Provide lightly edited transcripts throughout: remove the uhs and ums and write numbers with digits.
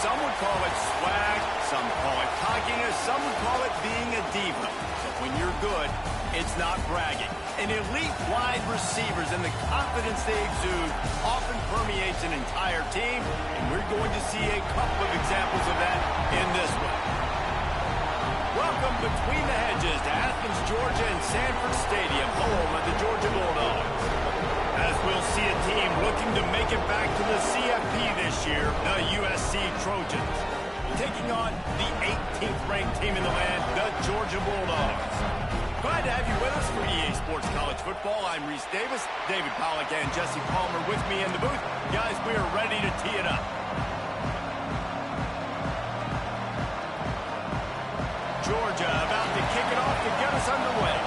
Some would call it swag, some call it cockiness, some would call it being a diva. But when you're good, it's not bragging. An elite wide receivers and the confidence they exude often permeates an entire team, and we're going to see a couple of examples of that in this one. Welcome between the hedges to Athens, Georgia and Sanford Stadium, home of the Georgia Bulldogs. As we'll see a team looking to make it back to the CFP this year, the USC Trojans. Taking on the 18th ranked team in the land, the Georgia Bulldogs. Glad to have you with us for EA Sports College Football. I'm Reese Davis, David Pollack and Jesse Palmer with me in the booth. Guys, we are ready to tee it up. Georgia about to kick it off to get us underway.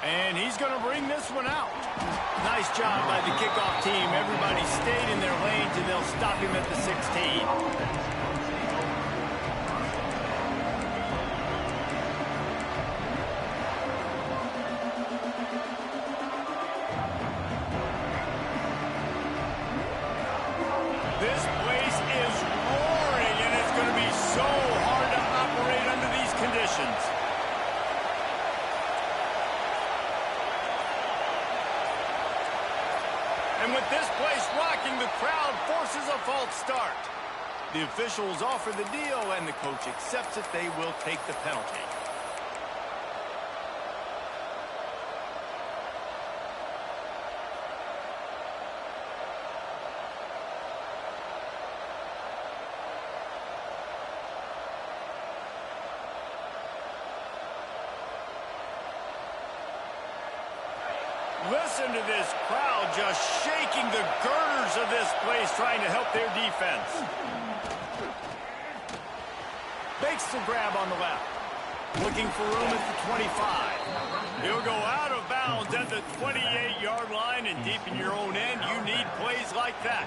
And he's going to bring this one out. Nice job by the kickoff team. Everybody stayed in their lanes, and they'll stop him at the 16. This place is roaring, and it's going to be so hard to operate under these conditions. And with this place rocking, the crowd forces a false start. The officials offer the deal, and the coach accepts it. They will take the penalty. Listen to this crowd just shaking the girders of this place, trying to help their defense. Makes the grab on the left. Looking for room at the 25. He'll go out of bounds at the 28-yard line, and deep in your own end, you need plays like that.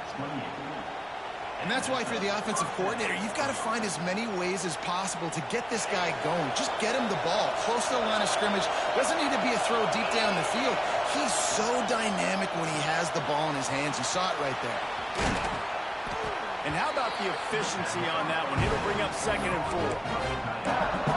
And that's why, if you're the offensive coordinator, you've got to find as many ways as possible to get this guy going. Just get him the ball close to the line of scrimmage. Doesn't need to be a throw deep down the field. He's so dynamic when he has the ball in his hands. You saw it right there. And how about the efficiency on that one? It'll bring up 2nd and 4.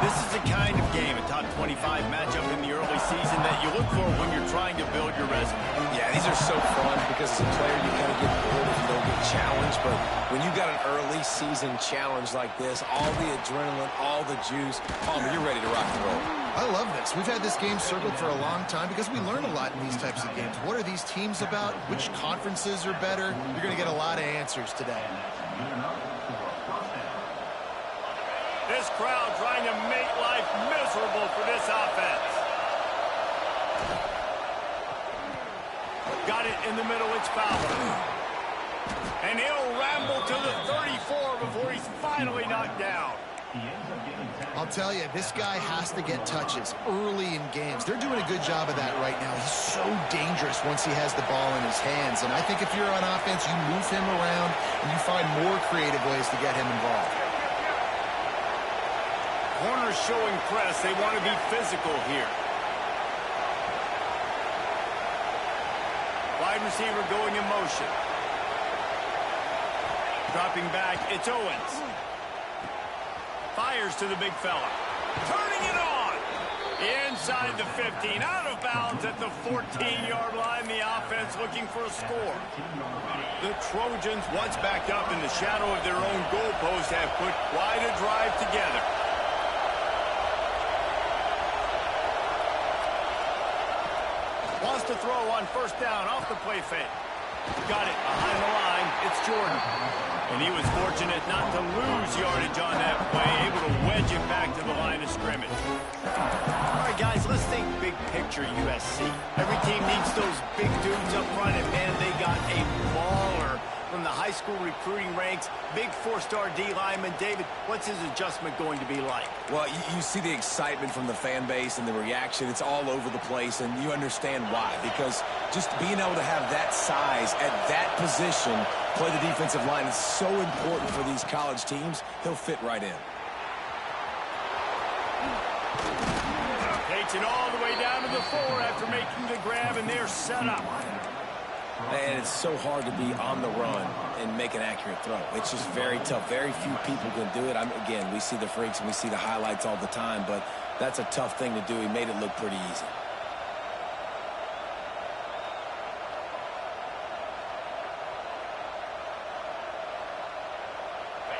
This is the kind of game, a top 25 matchup in the early season, that you look for when you're trying to build your resume. Yeah, these are so fun because as a player you kind of get bored if you don't get challenged. But when you got an early season challenge like this, all the adrenaline, all the juice, Palmer, you're ready to rock and roll. I love this. We've had this game circled for a long time because we learn a lot in these types of games. What are these teams about? Which conferences are better? You're going to get a lot of answers today. This crowd trying to make life miserable for this offense. Got it in the middle, it's Fowler. And he'll ramble to the 34 before he's finally knocked down. I'll tell you, this guy has to get touches early in games. They're doing a good job of that right now. He's so dangerous once he has the ball in his hands. And I think if you're on offense, you move him around and you find more creative ways to get him involved. Corners showing press. They want to be physical here. Wide receiver going in motion. Dropping back, it's Owens. Fires to the big fella. Turning it on. Inside the 15. Out of bounds at the 14-yard line. The offense looking for a score. The Trojans, once backed up in the shadow of their own goalpost, have put quite a drive together. Wants to throw on 1st down off the play fake. Got it behind the line. It's Jordan. And he was fortunate not to lose yardage on that play, able to wedge it back to the line of scrimmage. All right, guys, let's think big picture USC. Every team needs those big dudes up front, and, man, they got a baller from the high school recruiting ranks, big four-star D lineman. David, what's his adjustment going to be like? Well, you see the excitement from the fan base and the reaction. It's all over the place, and you understand why. Because just being able to have that size at that position, play the defensive line, is so important for these college teams. He'll fit right in. Takes it all the way down to the 4 after making the grab, and they're set up. And it's so hard to be on the run and make an accurate throw. It's just very tough. Very few people can do it. Again, we see the freaks and we see the highlights all the time, but that's a tough thing to do. He made it look pretty easy.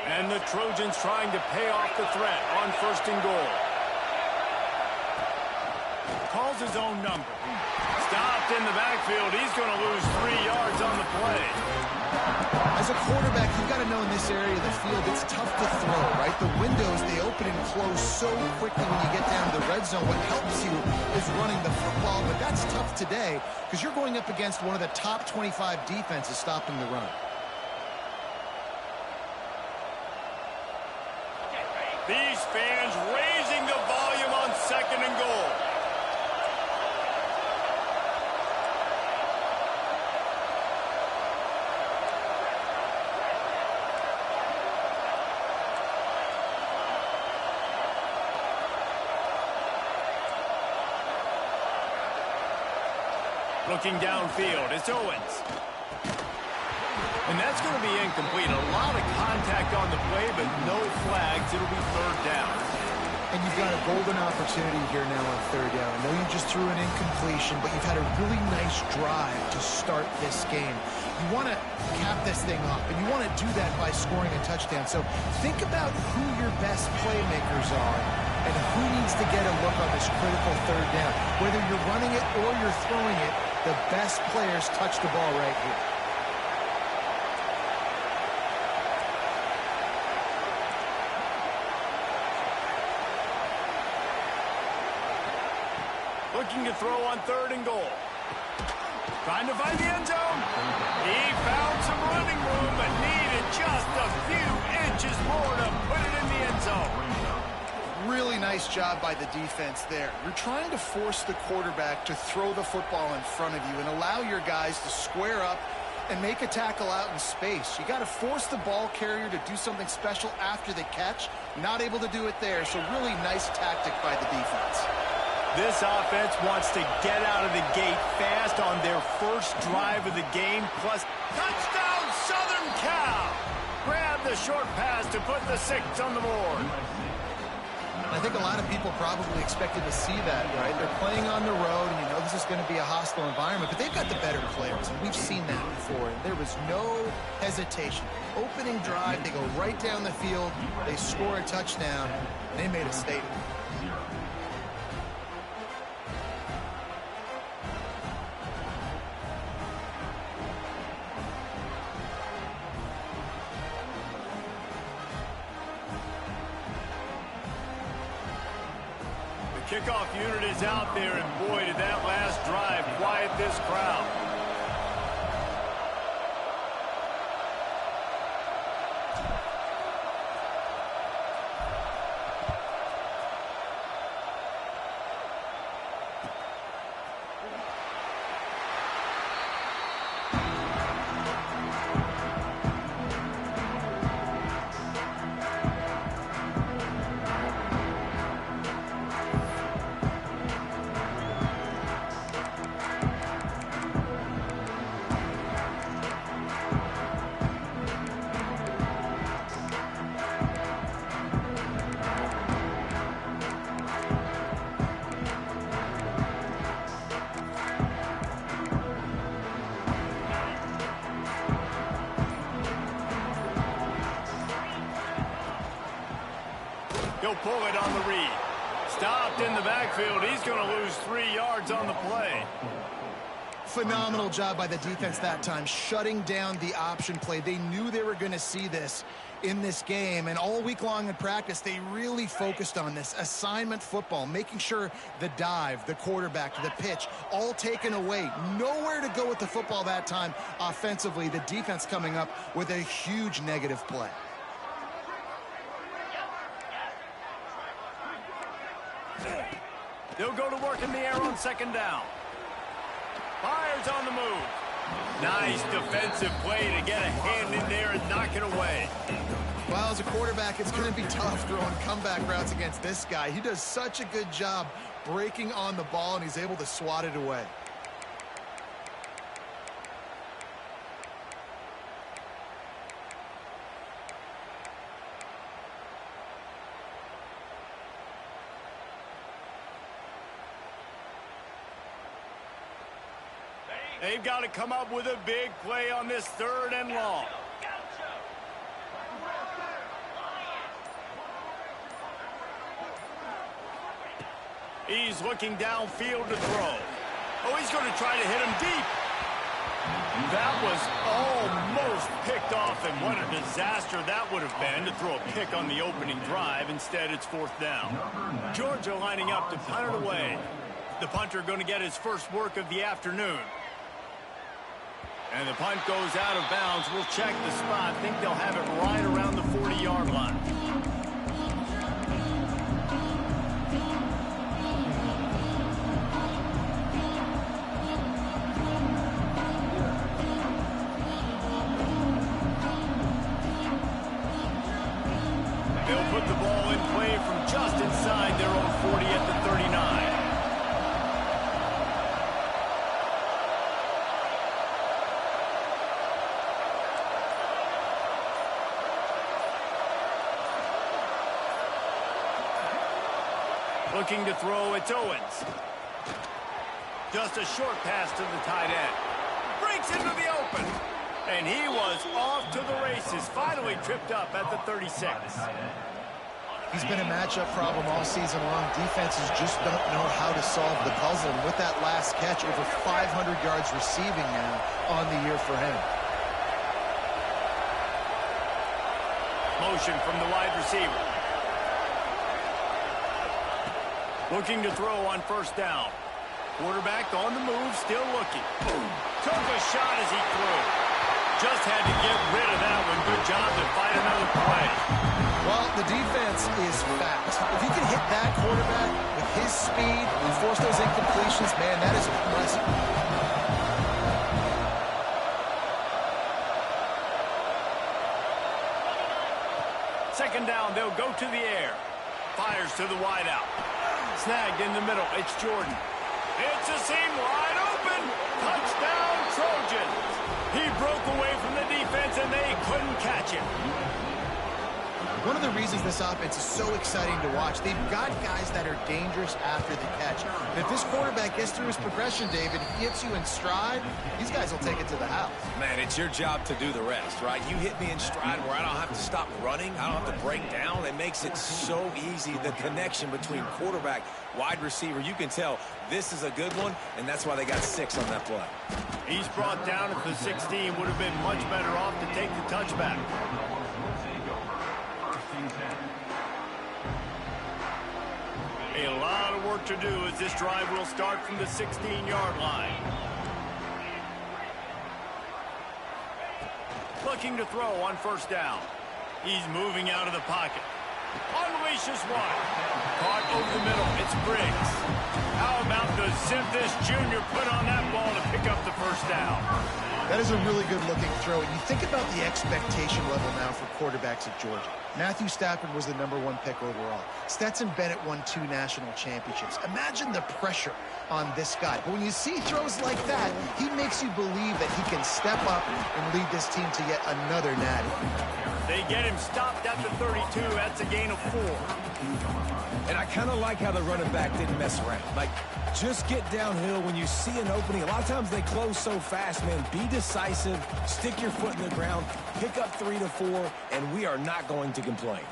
And the Trojans trying to pay off the threat on 1st and goal. Calls his own number. Stopped in the backfield. He's going to lose 3 yards on the play. As a quarterback, you've got to know in this area of the field, it's tough to throw, right? The windows, they open and close so quickly when you get down to the red zone. What helps you is running the football, but that's tough today because you're going up against one of the top 25 defenses stopping the run. These fans raising the volume on 2nd and goal. Looking downfield, it's Owens. And that's going to be incomplete. A lot of contact on the play, but no flags. It'll be 3rd down. And you've got a golden opportunity here now on 3rd down. I know you just threw an incompletion, but you've had a really nice drive to start this game. You want to cap this thing off, and you want to do that by scoring a touchdown. So think about who your best playmakers are and who needs to get a look on this critical 3rd down. Whether you're running it or you're throwing it, the best players touch the ball right here. Looking to throw on 3rd and goal. Trying to find the end zone. He found some running room, but needed just a few inches more to put it in the end zone. Really nice job by the defense there. You're trying to force the quarterback to throw the football in front of you and allow your guys to square up and make a tackle out in space. You got to force the ball carrier to do something special after the catch. Not able to do it there, so really nice tactic by the defense. This offense wants to get out of the gate fast on their first drive of the game, plus touchdown Southern Cal! Grab the short pass to put the 6 on the board. I think a lot of people probably expected to see that, right? They're playing on the road, and you know this is going to be a hostile environment, but they've got the better players, and we've seen that before. And there was no hesitation. Opening drive, they go right down the field, they score a touchdown, and they made a statement. Kickoff unit is out there, and boy, did that last drive quiet this crowd. He'll pull it on the read. Stopped in the backfield. He's going to lose 3 yards on the play. Phenomenal job by the defense that time, shutting down the option play. They knew they were going to see this in this game, and all week long in practice, they really focused on this assignment football, making sure the dive, the quarterback, the pitch, all taken away. Nowhere to go with the football that time offensively. The defense coming up with a huge negative play. They'll go to work in the air on second down. Fires on the move. Nice defensive play to get a hand in there and knock it away. Well, as a quarterback, it's going to be tough throwing comeback routes against this guy. He does such a good job breaking on the ball, and he's able to swat it away. They've got to come up with a big play on this 3rd and long. He's looking downfield to throw. Oh, he's going to try to hit him deep. That was almost picked off, and what a disaster that would have been to throw a pick on the opening drive. Instead, it's 4th down. Georgia lining up to punt it away. The punter going to get his first work of the afternoon. And the punt goes out of bounds. We'll check the spot. I think they'll have it right around the 40-yard line. They'll put the ball in play from just inside their own 40 at the 39. Looking to throw, it's Owens. Just a short pass to the tight end. Breaks into the open. And he was off to the races. Finally tripped up at the 36. He's been a matchup problem all season long. Defenses just don't know how to solve the puzzle. And with that last catch, over 500 yards receiving now on the year for him. Motion from the wide receiver. Looking to throw on 1st down. Quarterback on the move, still looking. Took a shot as he threw. Just had to get rid of that one. Good job to fight another play. Well, the defense is fast. If you can hit that quarterback with his speed and force those incompletions, man, that is impressive. Second down, they'll go to the air. Fires to the wideout. Snagged in the middle. It's Jordan. It's a seam wide open. Touchdown, Trojans. He broke away from the defense, and they couldn't catch him. One of the reasons this offense is so exciting to watch, they've got guys that are dangerous after the catch. And if this quarterback gets through his progression, David, gets you in stride, these guys will take it to the house. Man, it's your job to do the rest, right? You hit me in stride where I don't have to stop running. I don't have to break down. It makes it so easy, the connection between quarterback, wide receiver. You can tell this is a good one, and that's why they got 6 on that play. He's brought down at the 16. Would have been much better off to take the touchback. A lot of work to do as this drive will start from the 16-yard line. Looking to throw on 1st down. He's moving out of the pocket. Unleashes one. Caught over the middle. It's Briggs. How about the zip this junior put on that ball to pick up the 1st down? That is a really good-looking throw. And you think about the expectation level now for quarterbacks at Georgia. Matthew Stafford was the #1 pick overall. Stetson Bennett won 2 national championships. Imagine the pressure on this guy. But when you see throws like that, he makes you believe that he can step up and lead this team to yet another natty. They get him stopped at the 32. That's a gain of 4. And I kind of like how the running back didn't mess around. Like, just get downhill when you see an opening. A lot of times they close so fast, man. Be decisive, stick your foot in the ground, pick up 3 to 4, and we are not going to complain.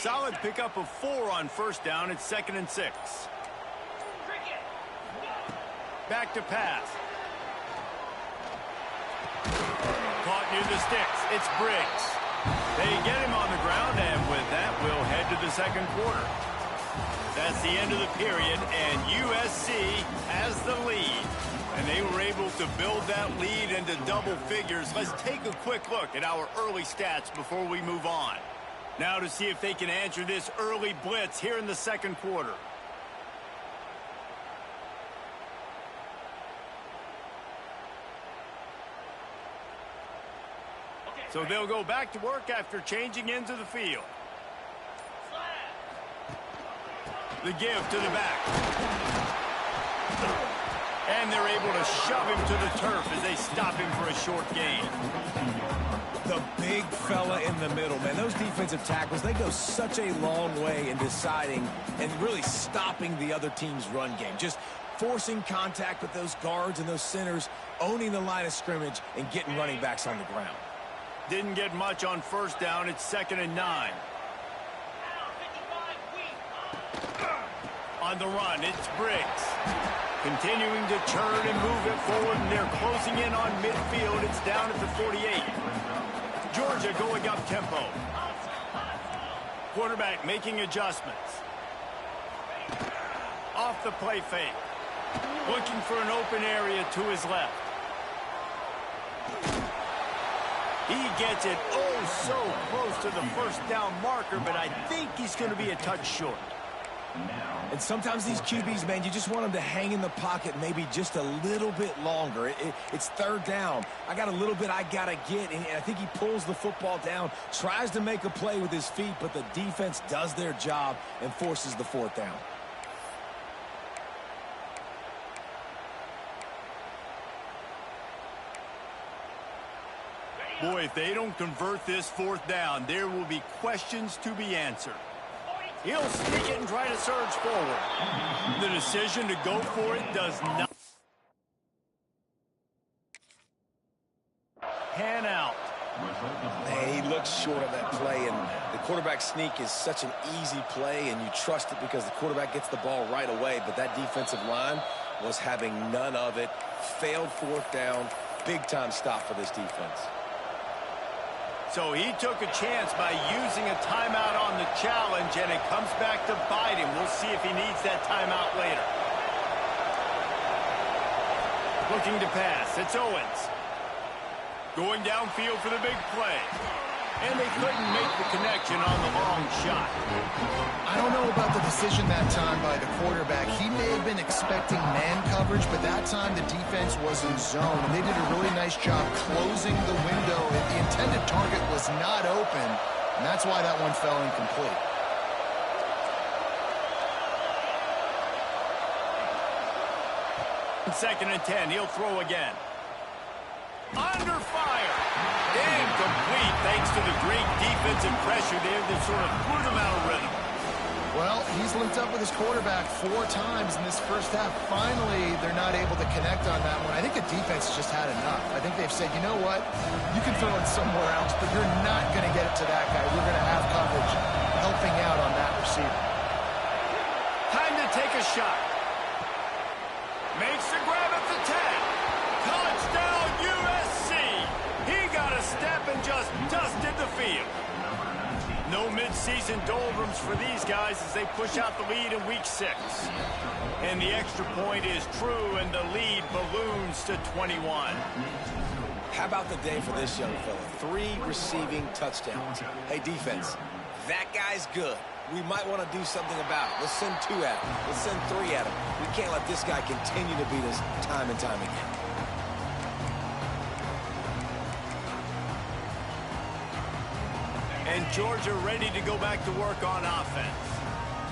Solid pickup of 4 on first down. It's 2nd and 6. Back to pass. Caught near the sticks. It's Briggs. They get him on the ground, and with that, we'll head to the second quarter. That's the end of the period, and USC has the lead. And they were able to build that lead into double figures. Let's take a quick look at our early stats before we move on. Now to see if they can answer this early blitz here in the second quarter. So they'll go back to work after changing into the field. The give to the back. And they're able to shove him to the turf as they stop him for a short gain. The big fella in the middle, man. Those defensive tackles, they go such a long way in deciding and really stopping the other team's run game. Just forcing contact with those guards and those centers, owning the line of scrimmage, and getting running backs on the ground. Didn't get much on first down. It's 2nd and 9. On the run, it's Briggs. Continuing to churn and move it forward, and they're closing in on midfield. It's down at the 48. Georgia going up tempo. Quarterback making adjustments. Off the play fake. Looking for an open area to his left. He gets it oh so close to the first down marker, but I think he's going to be a touch short. And sometimes these QBs, man, you just want them to hang in the pocket maybe just a little bit longer. It's third down. I got a little bit I got to get, and I think he pulls the football down, tries to make a play with his feet, but the defense does their job and forces the fourth down. Boy, if they don't convert this fourth down, there will be questions to be answered. He'll sneak it and try to surge forward. The decision to go for it does not pan out. He looks short of that play, and the quarterback sneak is such an easy play, and you trust it because the quarterback gets the ball right away, but that defensive line was having none of it. Failed fourth down. Big-time stop for this defense. So he took a chance by using a timeout on the challenge, and it comes back to bite him. We'll see if he needs that timeout later. Looking to pass. It's Owens. Going downfield for the big play. And they couldn't make the connection on the long shot. I don't know about the decision that time by the quarterback. He may have been expecting man coverage, but that time the defense was in zone, and they did a really nice job closing the window. The intended target was not open, and that's why that one fell incomplete. Second and 10, he'll throw again. Under fire. Incomplete thanks to the great defensive pressure there that sort of threw them out of rhythm. Well, he's linked up with his quarterback 4 times in this first half. Finally, they're not able to connect on that one. I think the defense just had enough. I think they've said, you know what? You can throw it somewhere else, but you're not going to get it to that guy. We're going to have coverage helping out on that receiver. Time to take a shot. Makes the grab at the 10. Touchdown, USC. He got a step and just dusted the field. No midseason doldrums for these guys as they push out the lead in week 6. And the extra point is true, and the lead balloons to 21. How about the day for this young fella? 3 receiving touchdowns. Hey, defense, that guy's good. We might want to do something about it. Let's send 2 at him. Let's send 3 at him. We can't let this guy continue to beat us time and time again. And Georgia ready to go back to work on offense.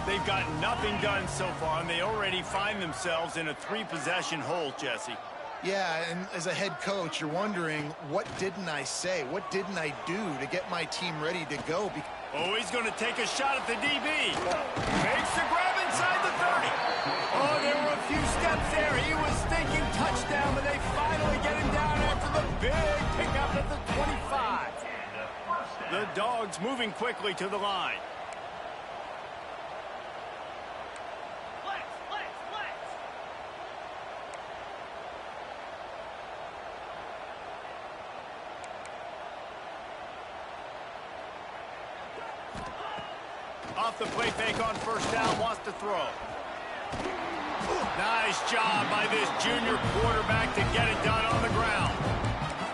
They've got nothing done so far, and they already find themselves in a 3-possession hole, Jesse. Yeah, and as a head coach, you're wondering, what didn't I say? What didn't I do to get my team ready to go? Oh, he's going to take a shot at the DB. Makes the grab inside the 30. Oh, there were a few steps there. He was thinking touchdown, but they finally get him down after the big pickup at the 25. The Dogs moving quickly to the line. Off the play fake on first down, wants to throw. Nice job by this junior quarterback to get it done on the ground.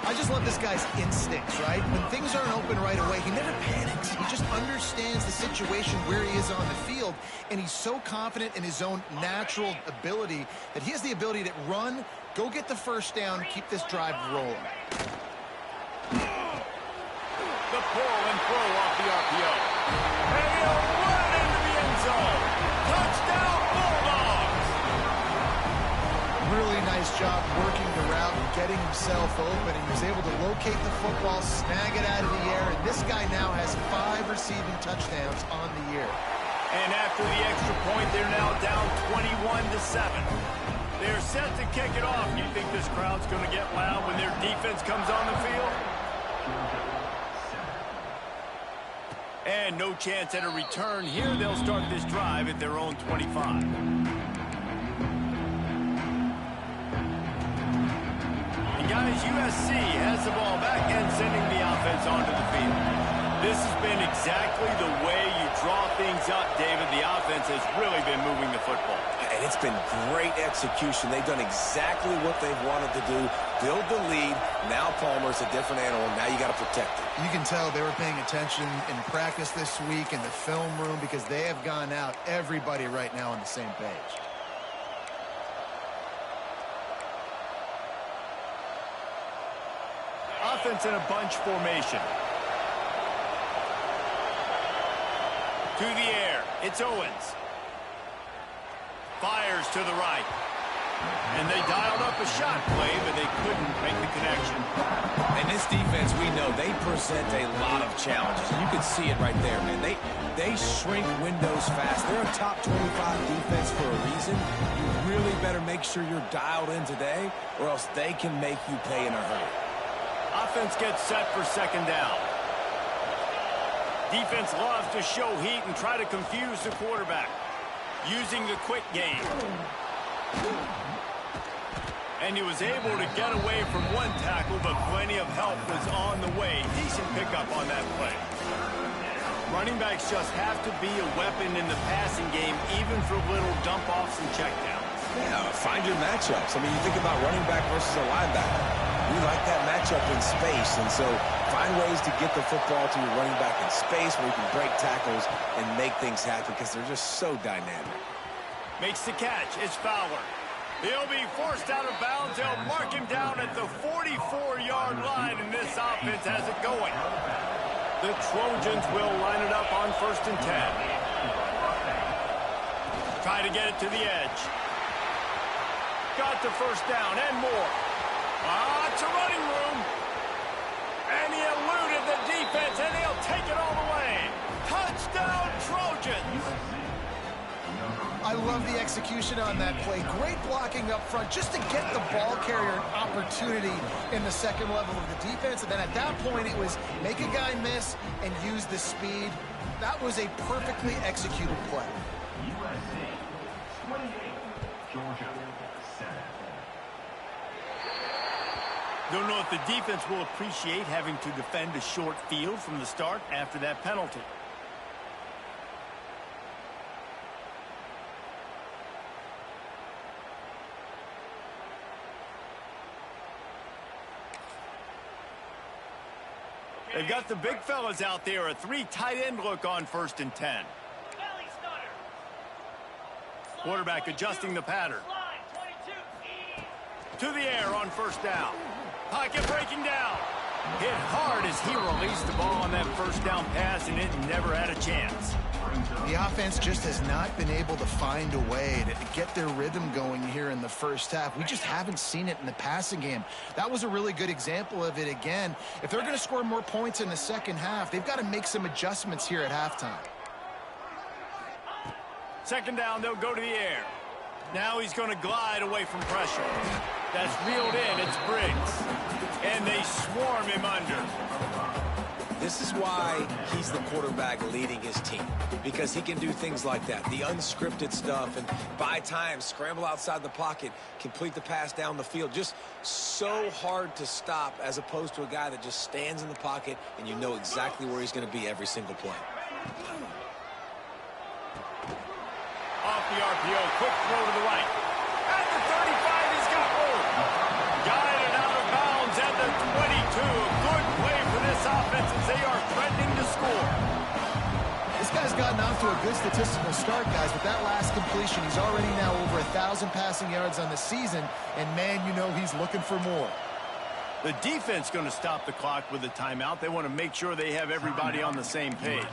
I just love this guy's instincts, right? When things aren't open right away, he never panics. He just understands the situation where he is on the field, and he's so confident in his own natural ability that he has the ability to run, go get the first down, keep this drive rolling. The pull and throw off the RPO. And he'll run into the end zone. Touchdown, Bulldogs! Really nice job working the route and getting himself open. He was able to locate the football, snag it out of the air, and this guy now has 5 receiving touchdowns on the year. And after the extra point, they're now down 21-7. They're set to kick it off. You think this crowd's going to get loud when their defense comes on the field? And no chance at a return here. They'll start this drive at their own 25. And guys, USC has the ball back and sending the offense onto the field. This has been exactly the way you draw things up, David. The offense has really been moving the football. And it's been great execution. They've done exactly what they've wanted to do. Build the lead. Now Palmer's a different animal. Now you got to protect it. You can tell they were paying attention in practice this week in the film room because they have gone out, everybody right now on the same page. Offense in a bunch formation. To the air. It's Owens. Fires to the right. And they dialed up a shot play, but they couldn't make the connection. And this defense, we know, they present a lot of challenges. You can see it right there, man. They shrink windows fast. They're a top 25 defense for a reason. You really better make sure you're dialed in today, or else they can make you pay in a hurry. Offense gets set for second down. Defense loves to show heat and try to confuse the quarterback. Using the quick game. And he was able to get away from one tackle, but plenty of help was on the way. Decent pickup on that play. Running backs just have to be a weapon in the passing game, even for little dump-offs and checkdowns. Yeah, find your matchups. I mean, you think about running back versus a linebacker. We like that matchup in space, and so find ways to get the football to your running back in space where you can break tackles and make things happen because they're just so dynamic. Makes the catch. It's Fowler. He'll be forced out of bounds. They'll mark him down at the 44-yard line, and this offense has it going. The Trojans will line it up on 1st and 10. Try to get it to the edge. Got the first down and more. It's a running room. And he eluded the defense, and he'll take it all the way. Touchdown, Trojans. I love the execution on that play. Great blocking up front just to get the ball carrier an opportunity in the second level of the defense. And then at that point, it was make a guy miss and use the speed. That was a perfectly executed play. USC 28, Georgia 7. Don't know if the defense will appreciate having to defend a short field from the start after that penalty. They've got the big fellas out there, a 3 tight end look on 1st and 10. Quarterback adjusting the pattern. To the air on 1st down. Pocket breaking down. Hit hard as he released the ball on that 1st down pass, and it never had a chance. The offense just has not been able to find a way to get their rhythm going here in the first half. We just haven't seen it in the passing game. That was a really good example of it again. If they're going to score more points in the second half, they've got to make some adjustments here at halftime. Second down, they'll go to the air. Now he's going to glide away from pressure. That's reeled in. It's Briggs. And they swarm him under. This is why he's the quarterback leading his team, because he can do things like that, the unscripted stuff, and buy time, scramble outside the pocket, complete the pass down the field. Just so hard to stop as opposed to a guy that just stands in the pocket and you know exactly where he's going to be every single play. quick throw to the right. At the 35, he's got room. Guided out of bounds at the 22. A good play for this offense as they are threatening to score. This guy's gotten off to a good statistical start, guys. With that last completion, he's already now over 1,000 passing yards on the season. And, man, you know he's looking for more. The defense going to stop the clock with a timeout. They want to make sure they have everybody on the same page.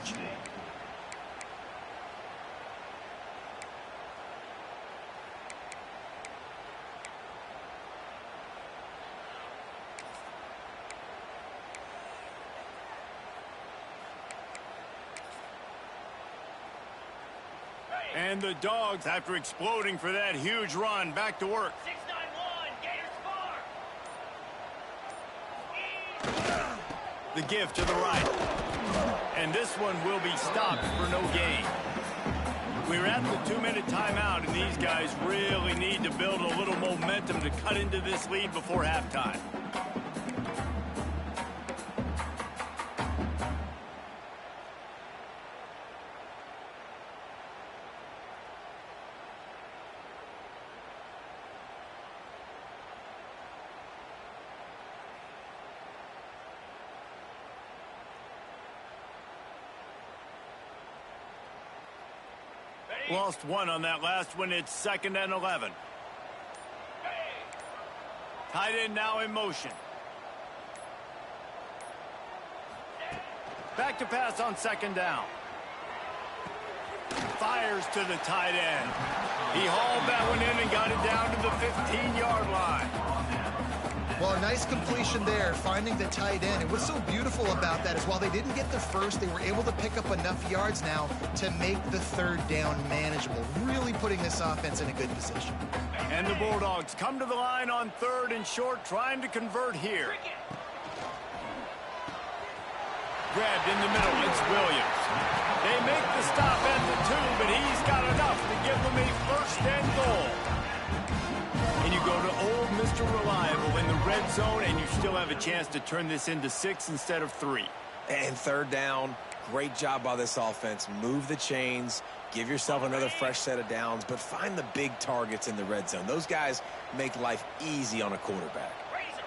And the Dogs, after exploding for that huge run, back to work. 6-9-1, Gators far. The give to the right. And this one will be stopped for no gain. We're at the 2-minute timeout, and these guys really need to build a little momentum to cut into this lead before halftime. Lost one on that last one. It's 2nd and 11. Tight end now in motion. Back to pass on 2nd down. Fires to the tight end. He hauled that one in and got it down to the 15-yard line. Well, a nice completion there, finding the tight end. And what's so beautiful about that is while they didn't get the first, they were able to pick up enough yards now to make the 3rd down manageable, really putting this offense in a good position. And the Bulldogs come to the line on 3rd and short, trying to convert here. Grabbed in the middle, it's Williams. They make the stop at the 2, but he's got enough to give them a 1st and goal. And you go to old Mr. Reliable in the red zone, and you still have a chance to turn this into 6 instead of 3. And 3rd down, great job by this offense. Move the chains, give yourself another fresh set of downs, but find the big targets in the red zone. Those guys make life easy on a quarterback. Razor.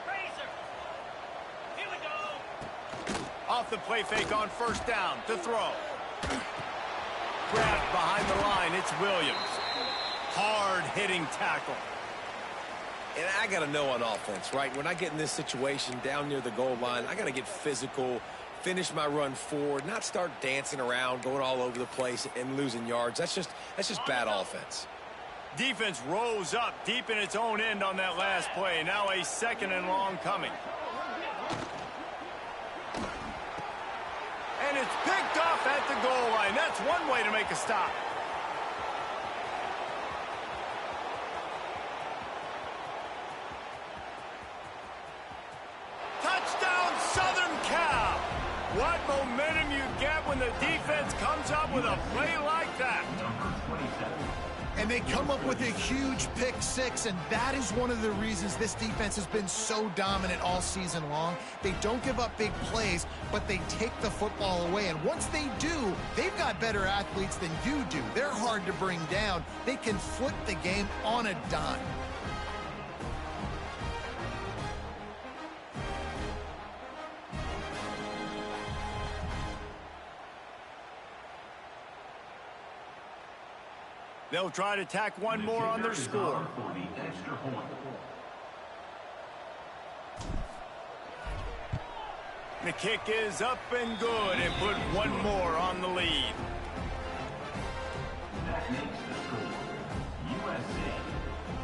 Here we go. Off the play fake on 1st down to throw. Grabbed behind the line, it's Williams. Hard-hitting tackle. And I got to know on offense, right? When I get in this situation down near the goal line, I got to get physical, finish my run forward, not start dancing around, going all over the place and losing yards. That's just bad offense. Defense rose up deep in its own end on that last play. Now a 2nd and long coming. And it's picked off at the goal line. That's one way to make a stop. Touchdown, Southern Cal. What momentum you get when the defense comes up with a play like that. And they come up with a huge pick 6, and that is one of the reasons this defense has been so dominant all season long. They don't give up big plays, but they take the football away. And once they do, they've got better athletes than you do. They're hard to bring down. They can flip the game on a dime. They'll try to tack one more on their score. The kick is up and good, and put one more on the lead. That makes the score USC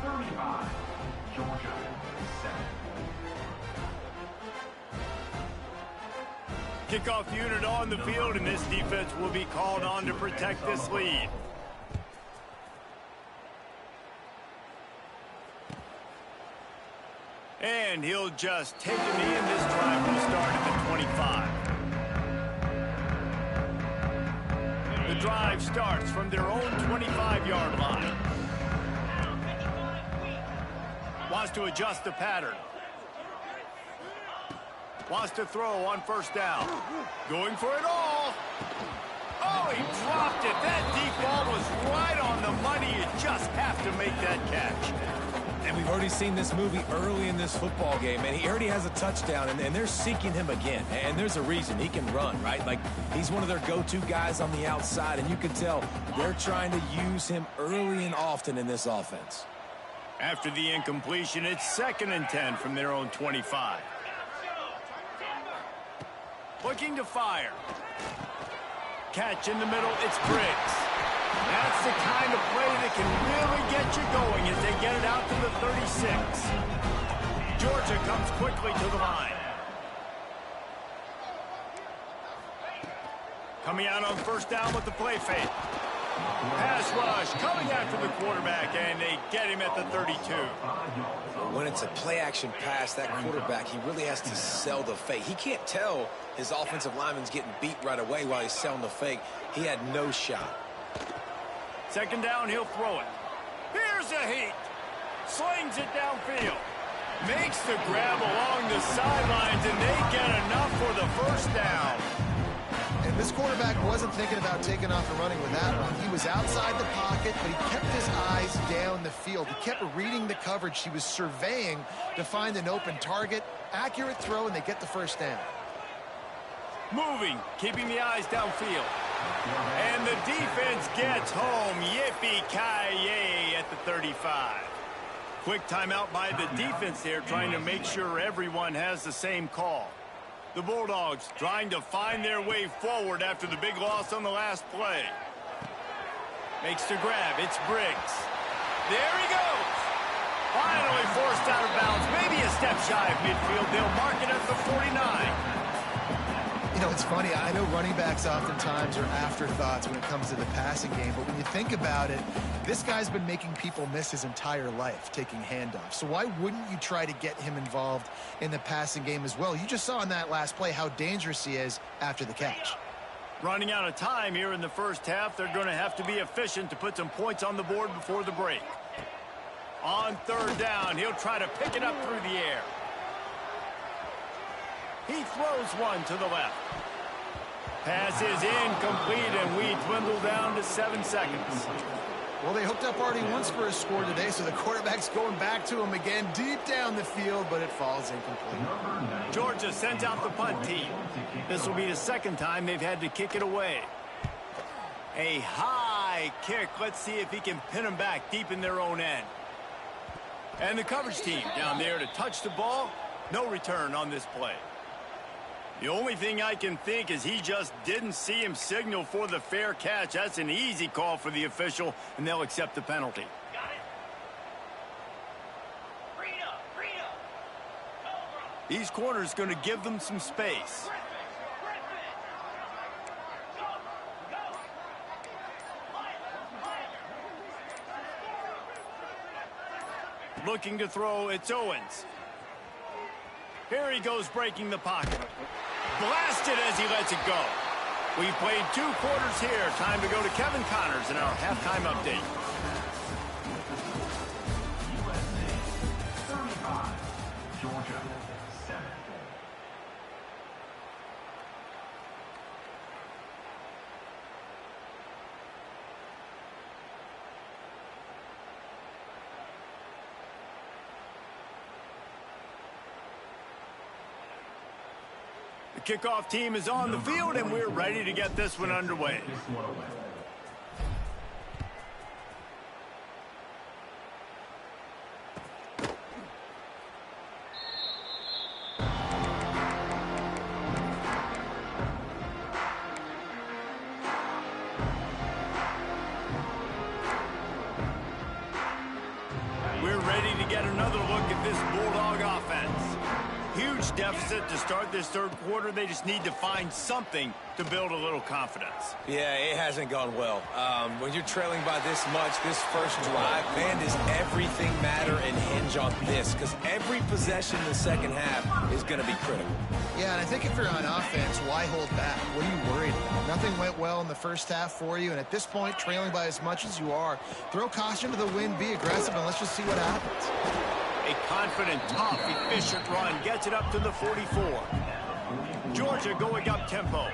35, Georgia 7. Kickoff unit on the field, and this defense will be called on to protect this lead. And he'll just take a knee, and this drive will start at the 25. The drive starts from their own 25-yard line. Wants to adjust the pattern. Wants to throw on 1st down. Going for it all. Oh, Oh, he dropped it. That deep ball was right on the money. You just have to make that catch. And we've already seen this movie early in this football game, and he already has a touchdown, and they're seeking him again. And there's a reason. He can run, right? Like, he's one of their go-to guys on the outside, and you can tell they're trying to use him early and often in this offense. After the incompletion, it's 2nd and 10 from their own 25. Looking to fire. Catch in the middle, it's Briggs. That's the kind of play that can really get you going as they get it out to the 36. Georgia comes quickly to the line. Coming out on 1st down with the play fake. Pass rush coming after the quarterback, and they get him at the 32. When it's a play-action pass, that quarterback, he really has to sell the fake. He can't tell his offensive lineman's getting beat right away while he's selling the fake. He had no shot. 2nd down, he'll throw it. Here's a heat. Slings it downfield. Makes the grab along the sidelines, and they get enough for the 1st down. And this quarterback wasn't thinking about taking off and running with that one. He was outside the pocket, but he kept his eyes down the field. He kept reading the coverage. He was surveying to find an open target. Accurate throw, and they get the 1st down. Moving, keeping the eyes downfield. And the defense gets home. Yippee-ki-yay at the 35. Quick timeout by the defense there, trying to make sure everyone has the same call. The Bulldogs trying to find their way forward after the big loss on the last play. Makes the grab. It's Briggs. There he goes. Finally forced out of bounds. Maybe a step shy of midfield. They'll mark it at the 49. You know, it's funny. I know running backs oftentimes are afterthoughts when it comes to the passing game, but when you think about it, this guy's been making people miss his entire life taking handoffs. So why wouldn't you try to get him involved in the passing game as well? You just saw in that last play how dangerous he is after the catch. Running out of time here in the 1st half, they're going to have to be efficient to put some points on the board before the break. On 3rd down, he'll try to pick it up through the air. He throws one to the left. Pass is incomplete, and we dwindle down to 7 seconds. Well, they hooked up already once for a score today, so the quarterback's going back to him again deep down the field, but it falls incomplete. Georgia sends out the punt team. This will be the 2nd time they've had to kick it away. A high kick. Let's see if he can pin them back deep in their own end. And the coverage team down there to touch the ball. No return on this play. The only thing I can think is he just didn't see him signal for the fair catch. That's an easy call for the official, and they'll accept the penalty. Got it. Rita. Cobra. These corners going to give them some space. Looking to throw, it's Owens. Here he goes, breaking the pocket. Blasted as he lets it go. We've played 2 quarters here. Time to go to Kevin Connors in our halftime update. USA 35, Georgia 7. The kickoff team is on the field, and we're ready to get this one underway. We're ready to get another look at this Bulldog offense. Huge deficit to start this 3rd quarter. They just need to find something to build a little confidence. Yeah, it hasn't gone well. When you're trailing by this much, this first drive, man, does everything matter and hinge on this? Because every possession in the 2nd half is going to be critical. Yeah, and I think if you're on offense, why hold back? What are you worried about? Nothing went well in the 1st half for you, and at this point, trailing by as much as you are, throw caution to the wind, be aggressive, and let's just see what happens. A confident, tough, efficient run gets it up to the 44. Georgia going up tempo.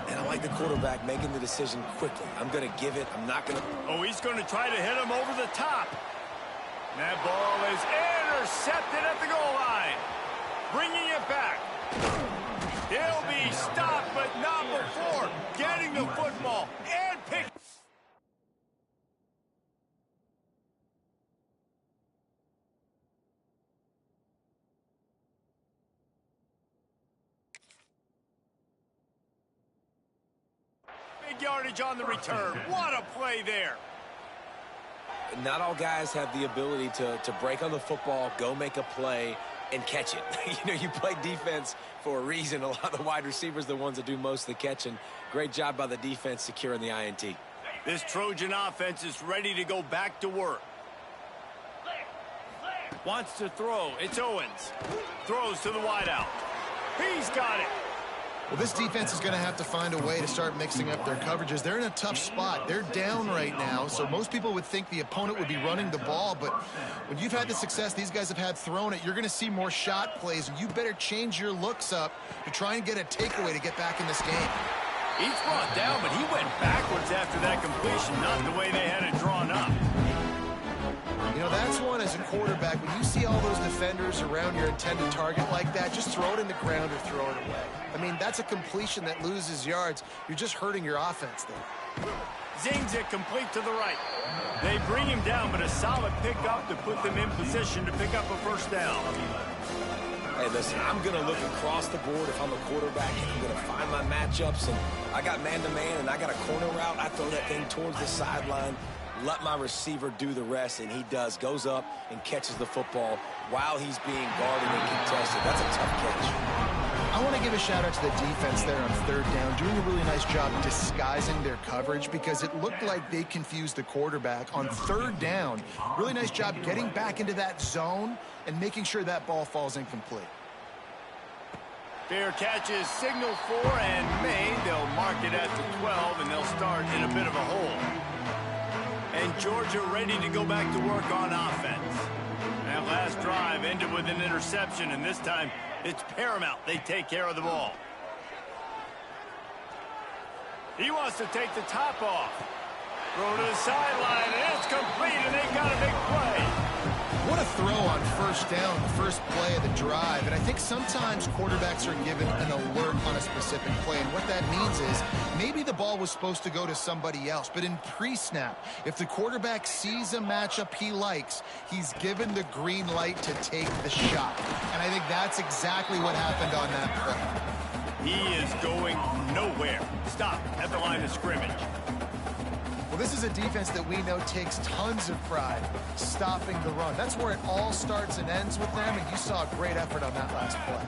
And I like the quarterback making the decision quickly. I'm going to give it. I'm not going to. Oh, he's going to try to hit him over the top. That ball is intercepted at the goal line. Bringing it back. He'll be stopped, but not before getting the football and pick. Big yardage on the return. What a play there. Not all guys have the ability to break on the football, go make a play, and catch it. You play defense for a reason. A lot of the wide receivers are the ones that do most of the catching. Great job by the defense securing the INT. This Trojan offense is ready to go back to work. Wants to throw. It's Owens. Throws to the wideout. He's got it. Well, this defense is going to have to find a way to start mixing up their coverages. They're in a tough spot. They're down right now, so most people would think the opponent would be running the ball, but when you've had the success these guys have had throwing it, you're going to see more shot plays, and you better change your looks up to try and get a takeaway to get back in this game. He's brought down, but he went backwards after that completion, not the way they had it drawn up. That's one as a quarterback. When you see all those defenders around your intended target like that, just throw it in the ground or throw it away. I mean, that's a completion that loses yards. You're just hurting your offense there. Zings it complete to the right. They bring him down, but a solid pickup to put them in position to pick up a first down. Hey, listen, I'm going to look across the board if I'm a quarterback, and I'm going to find my matchups, and I got man-to-man, and I got a corner route. I throw that thing towards the sideline, let my receiver do the rest, and he does. Goes up and catches the football while he's being guarded and contested. That's a tough catch. I want to give a shout-out to the defense there on third down, doing a really nice job disguising their coverage because it looked like they confused the quarterback on third down. Really nice job getting back into that zone and making sure that ball falls incomplete. Fair catch is signaled for and made. They'll mark it at the 12, and they'll start in a bit of a hole. And Georgia ready to go back to work on offense. That last drive ended with an interception, and this time it's paramount they take care of the ball. He wants to take the top off. Throw to the sideline, and it's complete, and they've got a big play. What a throw on first down, the first play of the drive. And I think sometimes quarterbacks are given an alert on a specific play. And what that means is maybe the ball was supposed to go to somebody else. But in pre-snap, if the quarterback sees a matchup he likes, he's given the green light to take the shot. And I think that's exactly what happened on that play. He is going nowhere. Stop at the line of scrimmage. Well, this is a defense that we know takes tons of pride stopping the run. That's where it all starts and ends with them, and you saw a great effort on that last play.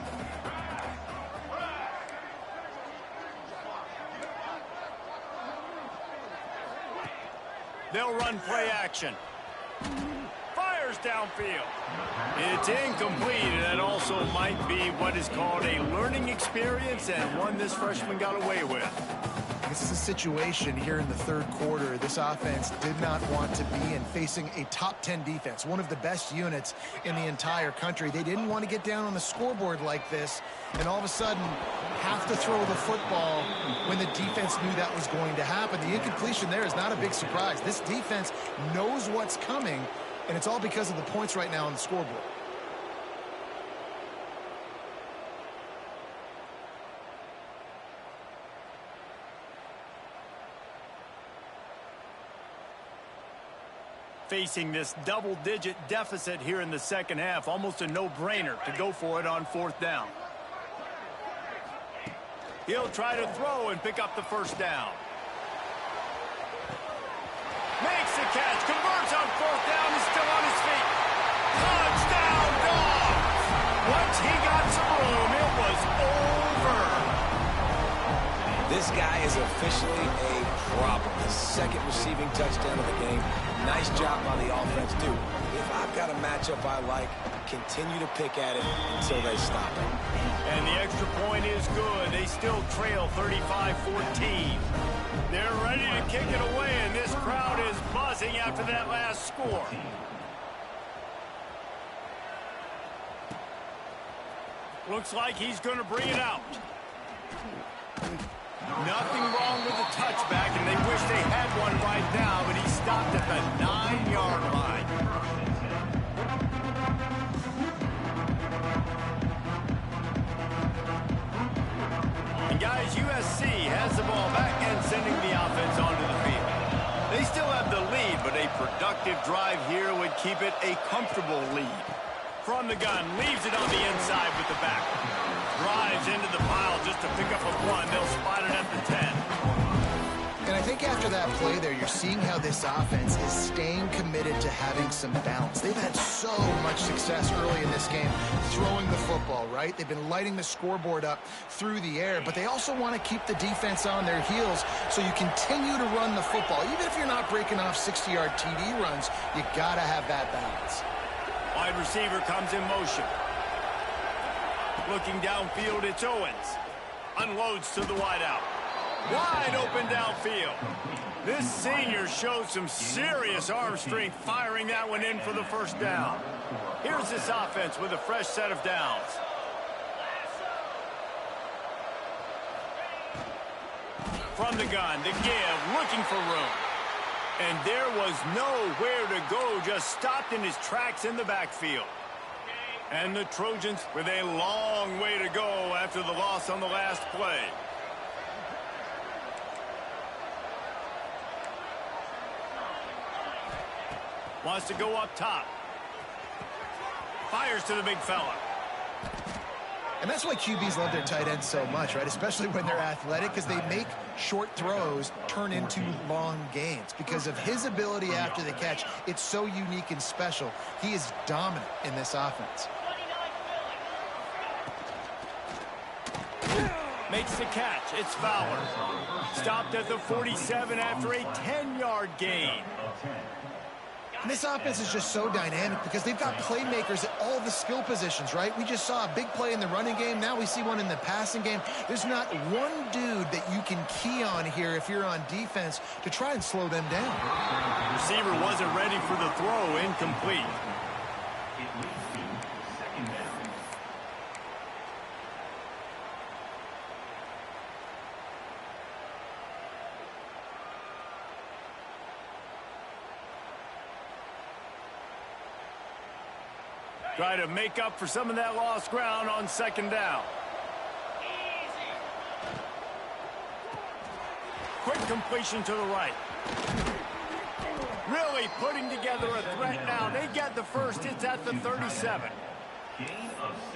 They'll run play action. Fires downfield. It's incomplete, and that also might be what is called a learning experience and one this freshman got away with. This is a situation here in the third quarter this offense did not want to be in, facing a top 10 defense, one of the best units in the entire country. They didn't want to get down on the scoreboard like this and all of a sudden have to throw the football when the defense knew that was going to happen. The incompletion there is not a big surprise. This defense knows what's coming, and it's all because of the points right now on the scoreboard. Facing this double-digit deficit here in the second half, almost a no-brainer to go for it on fourth down. He'll try to throw and pick up the first down. Makes the catch, converts on fourth down, he's still on his feet. Touchdown, Dogs! Once he got some room, it was over. This guy is officially a problem. His second receiving touchdown of the game. Nice job on the offense, too. If I've got a matchup I like, continue to pick at it until they stop it. And the extra point is good. They still trail 35-14. They're ready to kick it away, and this crowd is buzzing after that last score. Looks like he's going to bring it out. Nothing wrong with the touchback, and they wish they had one right now, but he stopped at the 9-yard line. And guys, USC has the ball back and sending the offense onto the field. They still have the lead, but a productive drive here would keep it a comfortable lead. From the gun, leaves it on the inside with the back. Drives into the pile just to pick up a one. They'll spot it at the 10. And I think after that play there, you're seeing how this offense is staying committed to having some balance. They've had so much success early in this game throwing the football, right? They've been lighting the scoreboard up through the air, but they also want to keep the defense on their heels so you continue to run the football. Even if you're not breaking off 60-yard TD runs, you got to have that balance. Wide receiver comes in motion. Looking downfield, it's Owens. Unloads to the wideout. Wide open downfield. This senior shows some serious arm strength firing that one in for the first down. Here's this offense with a fresh set of downs. From the gun, the give, looking for room. And there was nowhere to go, just stopped in his tracks in the backfield. And the Trojans with a long way to go after the loss on the last play. Wants to go up top. Fires to the big fella. And that's why QBs love their tight ends so much, right? Especially when they're athletic, because they make short throws turn into long gains. Because of his ability after the catch, it's so unique and special. He is dominant in this offense. Makes the catch. It's Fowler. Stopped at the 47 after a 10-yard gain. And this offense is just so dynamic because they've got playmakers at all the skill positions, right? We just saw a big play in the running game. Now we see one in the passing game. There's not one dude that you can key on here if you're on defense to try and slow them down. Receiver wasn't ready for the throw. Incomplete. Try to make up for some of that lost ground on second down. Quick completion to the right. Really putting together a threat now. They get the first. It's at the 37.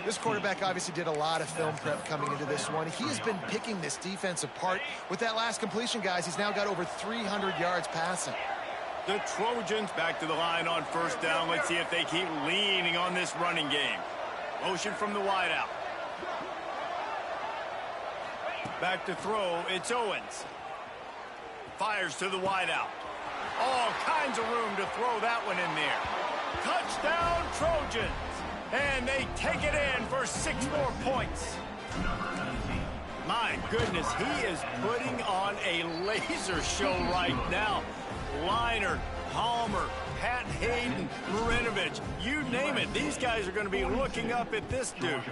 This quarterback obviously did a lot of film prep coming into this one. He has been picking this defense apart. With that last completion, guys, he's now got over 300 yards passing. The Trojans back to the line on first down. Let's see if they keep leaning on this running game. Motion from the wideout. Back to throw. It's Owens. Fires to the wideout. All kinds of room to throw that one in there. Touchdown, Trojans. And they take it in for 6 more points. My goodness, he is putting on a laser show right now. Liner, Palmer, Pat Hayden, Marinovich, you name it. These guys are going to be looking up at this dude.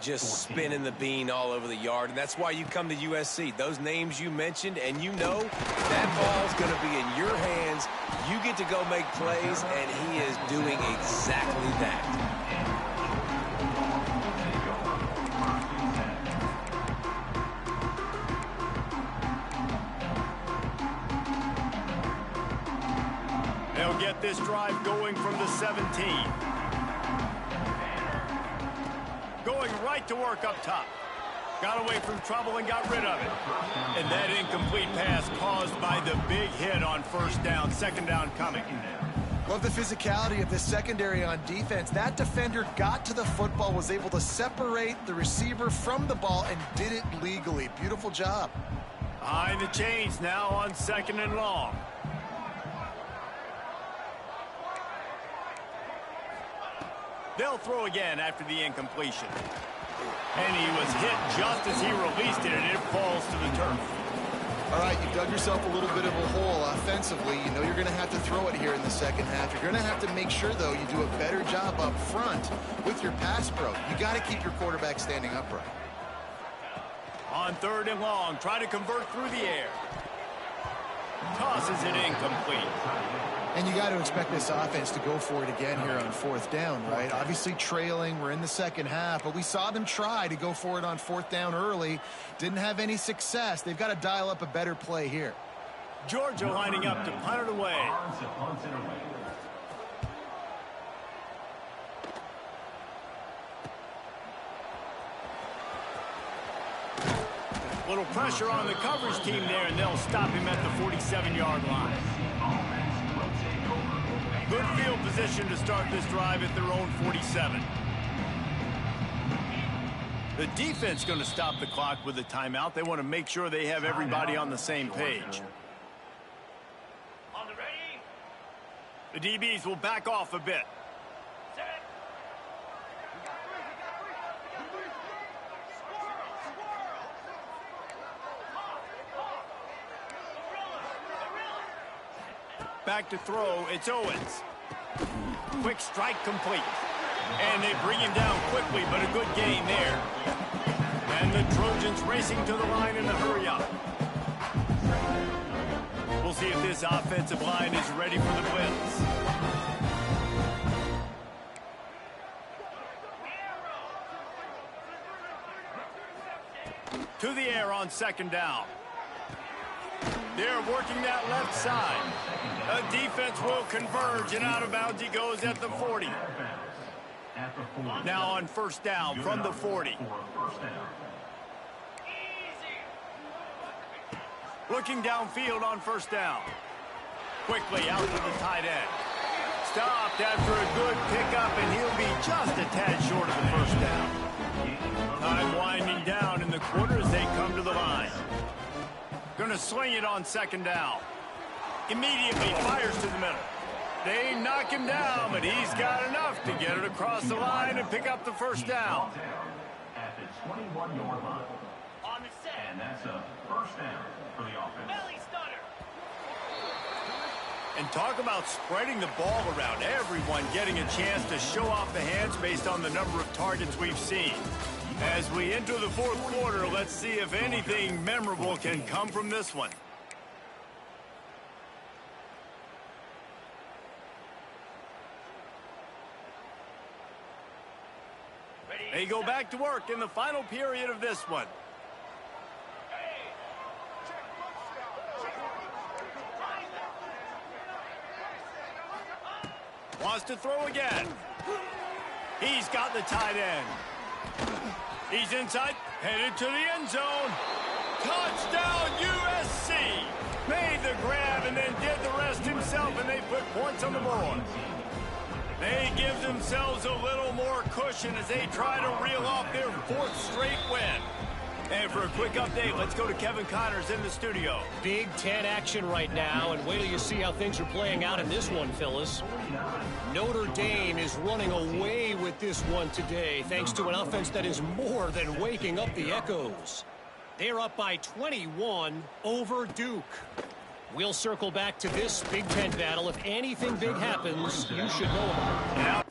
Just spinning the bean all over the yard, and that's why you come to USC. Those names you mentioned, and you know that ball's going to be in your hands. You get to go make plays, and he is doing exactly that. They'll get this drive going from the 17. Going right to work up top. Got away from trouble and got rid of it. And that incomplete pass caused by the big hit on first down. Second down coming. Love the physicality of this secondary on defense. That defender got to the football, was able to separate the receiver from the ball, and did it legally. Beautiful job. Behind the chains now on second and long. They'll throw again after the incompletion. And he was hit just as he released it, and it falls to the turf. All right, you dug yourself a little bit of a hole offensively. You know you're going to have to throw it here in the second half. You're going to have to make sure, though, you do a better job up front with your pass pro. You got to keep your quarterback standing upright. On 3rd and long, try to convert through the air. Tosses it incomplete. And you got to expect this offense to go for it again here on 4th down, right? Obviously trailing, we're in the second half, but we saw them try to go for it on 4th down early. Didn't have any success. They've got to dial up a better play here. Georgia lining up to punt it away. Little pressure on the coverage team there, and they'll stop him at the 47-yard line. Good field position to start this drive at their own 47. The defense going to stop the clock with a timeout. They want to make sure they have everybody on the same page. On the ready. The DBs will back off a bit. Set. Back to throw, it's Owens. Quick strike complete. And they bring him down quickly, but a good gain there. And the Trojans racing to the line in the hurry-up. We'll see if this offensive line is ready for the blitz. To the air on 2nd down. They're working that left side. A defense will converge, and out of bounds he goes at the 40. Now on 1st down from the 40. Looking downfield on 1st down. Quickly out to the tight end. Stopped after a good pickup, and he'll be just a tad short of the 1st down. Time winding down in the quarter as they come to the line. Going to sling it on 2nd down. Immediately fires to the middle. They knock him down, but he's got enough to get it across the line and pick up the 1st down. At the 21-yard line. On the set. And that's a 1st down for the offense. Belly stunner. And talk about spreading the ball around. Everyone getting a chance to show off the hands based on the number of targets we've seen. As we enter the 4th quarter, let's see if anything memorable can come from this one. They go back to work in the final period of this one. Wants to throw again. He's got the tight end. He's inside, headed to the end zone. Touchdown, USC! Made the grab and then did the rest himself, and they put points on the board. They give themselves a little more cushion as they try to reel off their 4th straight win. And for a quick update, let's go to Kevin Connors in the studio. Big Ten action right now, and wait till you see how things are playing out in this one, Phyllis. Notre Dame is running away with this one today, thanks to an offense that is more than waking up the echoes. They're up by 21 over Duke. We'll circle back to this Big Ten battle. If anything big happens, you should know about it. Yeah.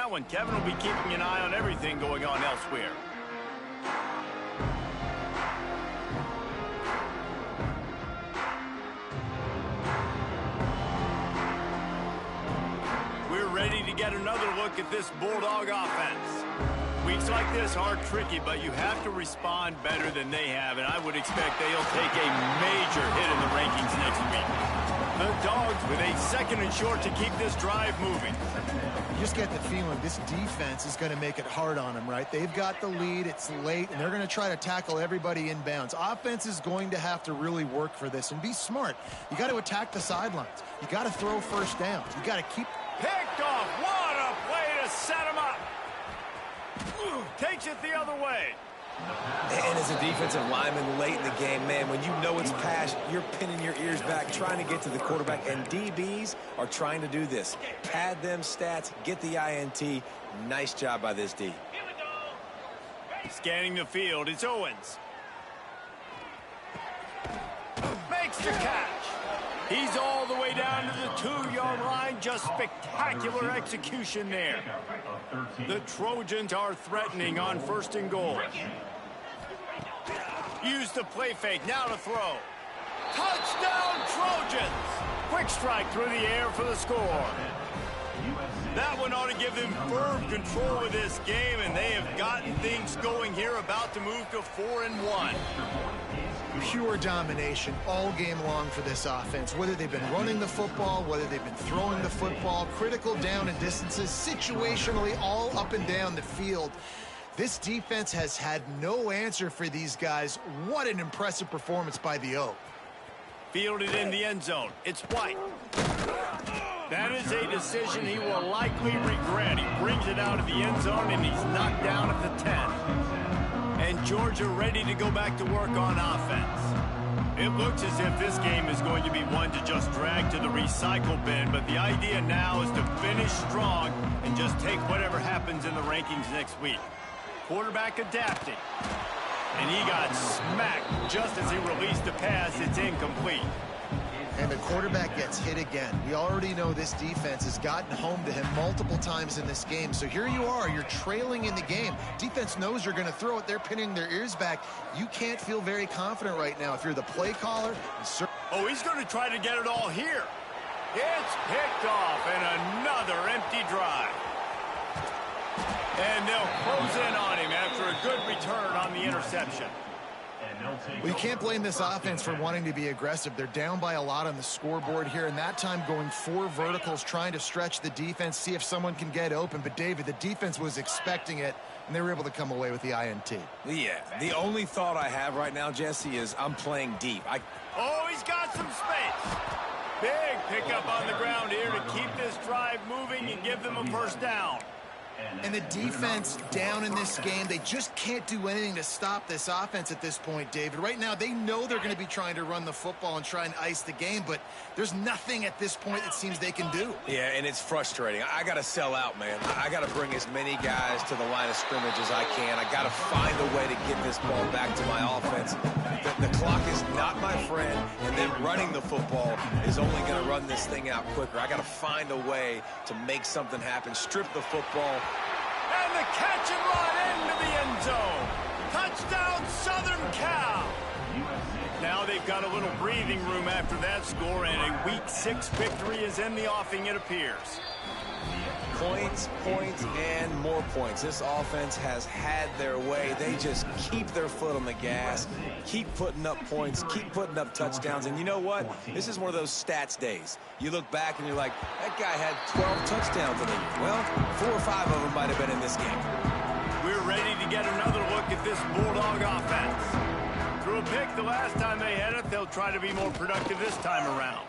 that one. Kevin will be keeping an eye on everything going on elsewhere. We're ready to get another look at this Bulldog offense. Weeks like this are tricky, but you have to respond better than they have, and I would expect they'll take a major hit in the rankings next week. The Dogs with a 2nd and short to keep this drive moving. You just get the feeling this defense is going to make it hard on them, right? They've got the lead, it's late, and they're going to try to tackle everybody inbounds. Offense is going to have to really work for this and be smart. You got to attack the sidelines. You got to throw first downs. You got to keep... Picked off. What a play to set him up. Takes it the other way. And as a defensive lineman late in the game, man, when you know it's pass, you're pinning your ears back, trying to get to the quarterback, and DBs are trying to do this. Pad them stats, get the INT. Nice job by this D. Scanning the field, it's Owens. Makes the catch. He's all the way down to the 2-yard line. Just spectacular execution there. The Trojans are threatening on 1st and goal. Use the play fake. Now to throw. Touchdown, Trojans! Quick strike through the air for the score. That one ought to give them firm control of this game, and they have gotten things going here, about to move to 4-1. Pure domination all game long for this offense. Whether they've been running the football, whether they've been throwing the football, critical down and distances, situationally all up and down the field. This defense has had no answer for these guys. What an impressive performance by the O. Fielded in the end zone. It's White. That is a decision he will likely regret. He brings it out of the end zone, and he's knocked down at the 10. And Georgia ready to go back to work on offense. It looks as if this game is going to be one to just drag to the recycle bin, but the idea now is to finish strong and just take whatever happens in the rankings next week. Quarterback adapting. And he got smacked just as he released the pass. It's incomplete. And the quarterback gets hit again. We already know this defense has gotten home to him multiple times in this game. So here you are, you're trailing in the game. Defense knows you're going to throw it. They're pinning their ears back. You can't feel very confident right now if you're the play caller. Oh, he's going to try to get it all here. It's picked off, and another empty drive. And they'll close in on him after a good return on the interception. Well, you can't blame this offense for wanting to be aggressive. They're down by a lot on the scoreboard here, and that time going 4 verticals, trying to stretch the defense, see if someone can get open. But, David, the defense was expecting it, and they were able to come away with the INT. Yeah, the only thought I have right now, Jesse, is I'm playing deep. Oh, he's got some space. Big pickup on the ground here to keep this drive moving and give them a first down. And the defense down in this game, they just can't do anything to stop this offense at this point, David. Right now, they know they're going to be trying to run the football and try and ice the game, but there's nothing at this point that seems they can do. Yeah, and it's frustrating. I got to sell out, man. I got to bring as many guys to the line of scrimmage as I can. I got to find a way to get this ball back to my offense. The clock is not my friend, and then running the football is only going to run this thing out quicker. I got to find a way to make something happen, strip the football. And the catch and run into the end zone. Touchdown, Southern Cal. Now they've got a little breathing room after that score, and a Week 6 victory is in the offing, it appears. Points, points, and more points. This offense has had their way. They just keep their foot on the gas, keep putting up points, keep putting up touchdowns. And you know what? This is one of those stats days. You look back and you're like, that guy had 12 touchdowns in the year. Well, 4 or 5 of them might have been in this game. We're ready to get another look at this Bulldog offense. Threw a pick the last time they had it. They'll try to be more productive this time around.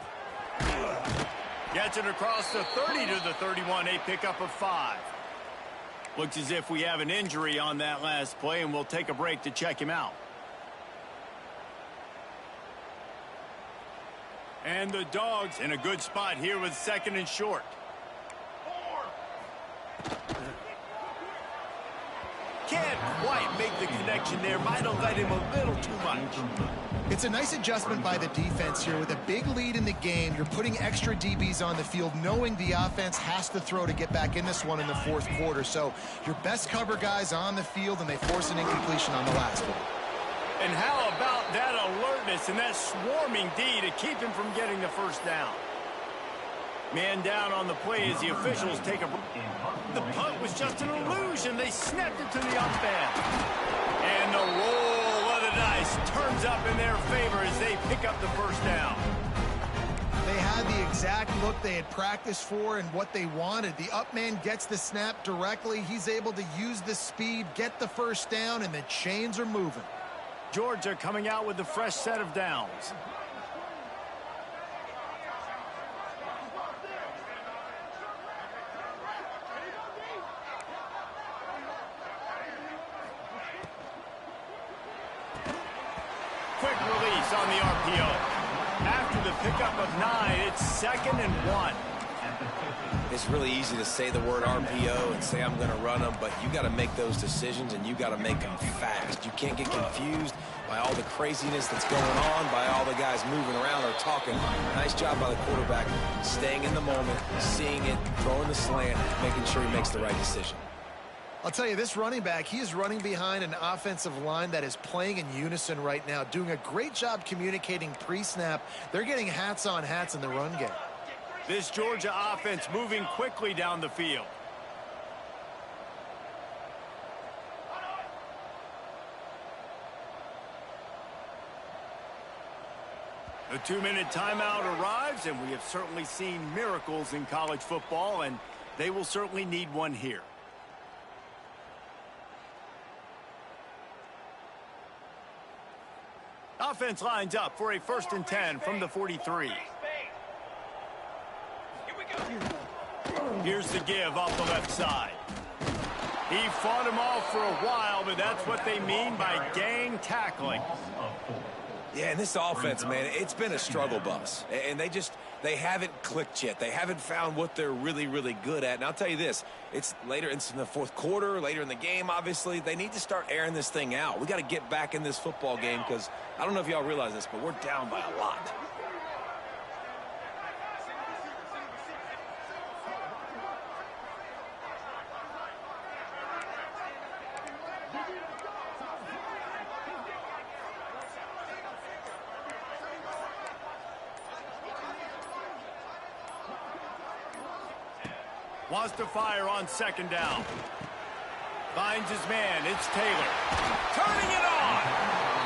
Gets it across the 30 to the 31, a pickup of 5. Looks as if we have an injury on that last play, and we'll take a break to check him out. And the Dogs in a good spot here with 2nd and short. Can't quite make the connection there. Might have let him a little too much. It's a nice adjustment by the defense here. With a big lead in the game, you're putting extra DBs on the field, knowing the offense has to throw to get back in this one in the fourth quarter. So your best cover guys on the field, and they force an incompletion on the last one. And how about that alertness and that swarming D to keep him from getting the first down? Man down on the play as the officials take a... The punt was just an illusion. They snapped it to the up end. And the roll of the dice turns up in their favor as they pick up the first down. They had the exact look they had practiced for and what they wanted. The up man gets the snap directly. He's able to use the speed, get the first down, and the chains are moving. Georgia coming out with a fresh set of downs. Quick release on the RPO. After the pickup of 9, it's 2nd and 1. It's really easy to say the word RPO and say I'm going to run them, but you got to make those decisions, and you got to make them fast. You can't get confused by all the craziness that's going on, by all the guys moving around or talking. Nice job by the quarterback, staying in the moment, seeing it, throwing the slant, making sure he makes the right decision. I'll tell you, this running back, he is running behind an offensive line that is playing in unison right now, doing a great job communicating pre-snap. They're getting hats on hats in the run game. This Georgia offense moving quickly down the field. The 2-minute timeout arrives, and we have certainly seen miracles in college football, and they will certainly need one here. Offense lines up for a 1st and 10 from the 43. Here's the give off the left side. He fought him off for a while, but that's what they mean by gang tackling. Yeah, and this offense, man, it's been a struggle bus. And they haven't clicked yet. They haven't found what they're really, really good at. And I'll tell you this, it's later in the fourth quarter, later in the game, obviously. They need to start airing this thing out. We got to get back in this football game because I don't know if y'all realize this, but we're down by a lot. Wants to fire on 2nd down. Finds his man. It's Taylor. Turning it on.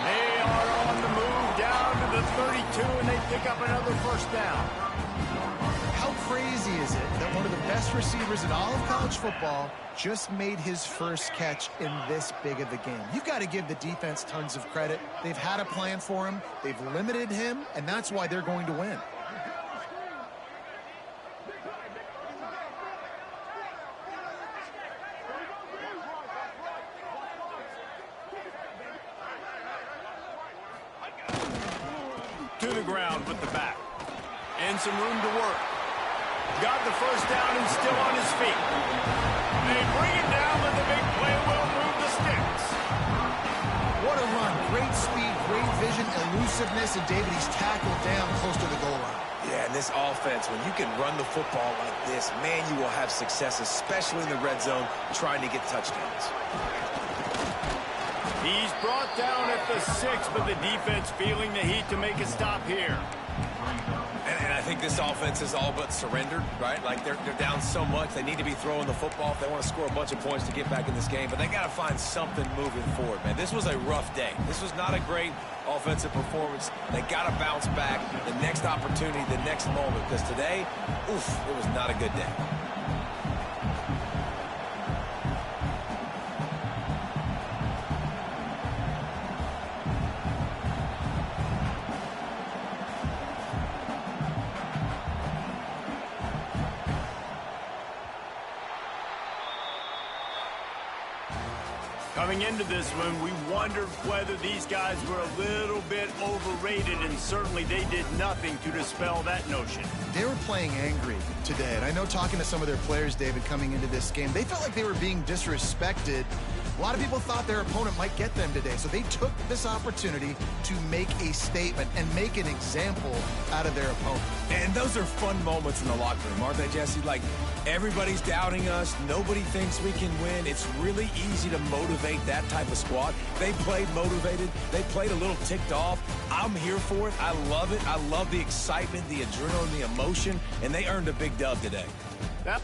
They are on the move down to the 32, and they pick up another 1st down. How crazy is it that one of the best receivers in all of college football just made his first catch in this big of a game? You've got to give the defense tons of credit. They've had a plan for him. They've limited him, and that's why they're going to win. To the ground with the back. And some room to work. Got the 1st down and still on his feet. They bring it down, but the big play will move the sticks. What a run. Great speed, great vision, elusiveness, and David, he's tackled down close to the goal line. Yeah, and this offense, when you can run the football like this, man, you will have success, especially in the red zone, trying to get touchdowns. He's brought down at the 6, but the defense feeling the heat to make a stop here. And I think this offense is all but surrendered, right? Like, they're down so much, they need to be throwing the football if they want to score a bunch of points to get back in this game. But they got to find something moving forward, man. This was a rough day. This was not a great offensive performance. They got to bounce back the next opportunity, the next moment, because today, oof, it was not a good day. Coming into this one, we wondered whether these guys were a little bit overrated, and certainly they did nothing to dispel that notion. They were playing angry today, and I know talking to some of their players, David, coming into this game, they felt like they were being disrespected A lot of people thought their opponent might get them today, so they took this opportunity to make a statement and make an example out of their opponent. And those are fun moments in the locker room, aren't they, Jesse? Like, everybody's doubting us. Nobody thinks we can win. It's really easy to motivate that type of squad. They played motivated. They played a little ticked off. I'm here for it. I love it. I love the excitement, the adrenaline, the emotion, and they earned a big dub today. Yep.